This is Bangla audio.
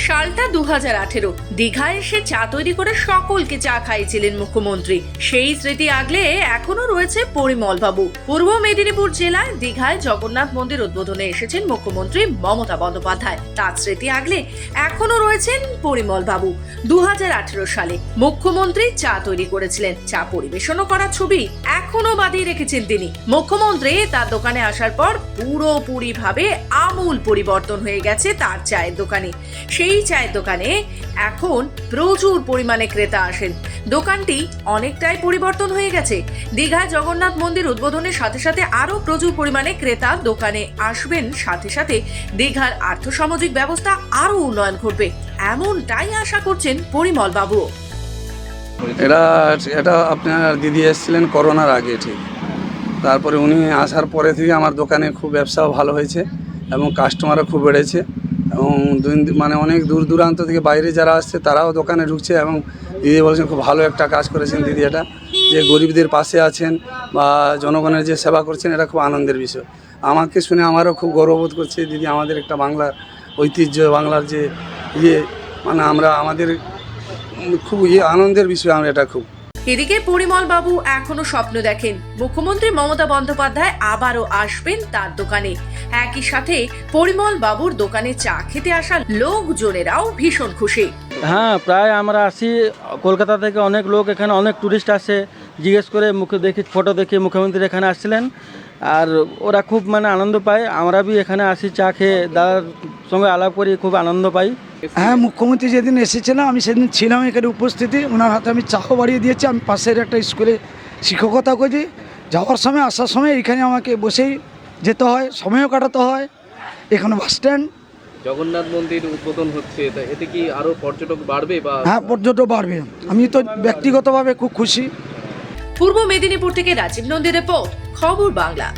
সালটা 2018। দীঘায় এসে চা তৈরি করে সকলকে চা খাইয়েছিলেন মুখ্যমন্ত্রী। সেই স্মৃতি আগলে এখনো রয়েছে পরিমল বাবু। পূর্ব মেদিনীপুর জেলায় দীঘায় জগন্নাথ মন্দির উদ্বোধনে এসেছেন মুখ্যমন্ত্রী মমতা বন্দ্যোপাধ্যায়। তার স্মৃতি আগলে এখনো রয়েছেন পরিমল বাবু। 2018 সালে মুখ্যমন্ত্রী চা তৈরি করেছিলেন, চা পরিবেশনও করা ছবি এখনো বাঁধিয়ে রেখেছেন তিনি। মুখ্যমন্ত্রী তার দোকানে আসার পর পুরোপুরি ভাবে আমূল পরিবর্তন হয়ে গেছে তার চায়ের দোকানে। সেই চায়ের দোকানে এখন প্রচুর পরিমাণে ক্রেতা আসেন। দোকানটি অনেকটাই পরিবর্তন হয়ে গেছে। দীঘায় জগন্নাথ মন্দির উদ্বোধনের সাথে সাথে আরো প্রচুর পরিমাণে ক্রেতা দোকানে আসবেন, সাথে সাথে দীঘার আর্থসামাজিক ব্যবস্থা আরো উন্নয়ন ঘটবে, এমনটাই আশা করছেন পরিমল বাবু। এটা আপনার দিদি এসেছিলেন করোনার আগে, ঠিক। তারপরে উনি আসার পরে থেকে আমার দোকানে খুব ব্যবসাও ভালো হয়েছে এবং কাস্টমারও খুব বেড়েছে এবং মানে অনেক দূর দূরান্ত থেকে বাইরে যারা আসছে তারাও দোকানে ঢুকছে এবং দিদি বলছেন খুব ভালো একটা কাজ করেছেন দিদি, এটা যে গরিবদের পাশে আছেন বা জনগণের যে সেবা করছেন, এটা খুব আনন্দের বিষয়। আমাকে শুনে আমারও খুব গর্ববোধ করছে দিদি। আমাদের একটা বাংলার ঐতিহ্য, বাংলার যে মানে আমরা আমাদের খুব আনন্দের বিষয়, আমরা এটা খুব। এদিকে পরিমল বাবু এখনো স্বপ্ন দেখেন মুখ্যমন্ত্রী মমতা বন্দ্যোপাধ্যায় আবারও আসবেন তার দোকানে। একই সাথে পরিমল বাবুর দোকানে চা খেতে আসা লোকজনেরাও ভীষণ খুশি। হ্যাঁ, প্রায় আমরা আসি কলকাতা থেকে, অনেক লোক এখানে, অনেক টুরিস্ট আসে, জিজ্ঞেস করে ফটো দেখে মুখ্যমন্ত্রী এখানে আসছিলেন আর ওরা খুব আনন্দ পায়। আমরা বি এখানে আসি চা খেয়ে দাদার সঙ্গে আলাপ করি, খুব আনন্দ পাই। হ্যাঁ, মুখ্যমন্ত্রী যেদিন এসেছিলেন আমি সেদিন ছিলাম এখানে উপস্থিতি। ওনার হাতে আমি চাও বাড়িয়ে দিয়েছি। আমি পাশের একটা স্কুলে শিক্ষকতা করি। যাওয়ার সময় আসার সময় এখানে আমাকে বসেই যেতে হয়, সময়ও কাটাতে হয়। এখানে বাস স্ট্যান্ড। জগন্নাথ মন্দির উদ্বোধন হচ্ছে, এতে কি আরো পর্যটক বাড়বে? হ্যাঁ, পর্যটক বাড়বে। আমি তো ব্যক্তিগতভাবে খুব খুশি। পূর্ব মেদিনীপুর থেকে রাজীব নন্দীর রিপোর্ট, খবর বাংলা।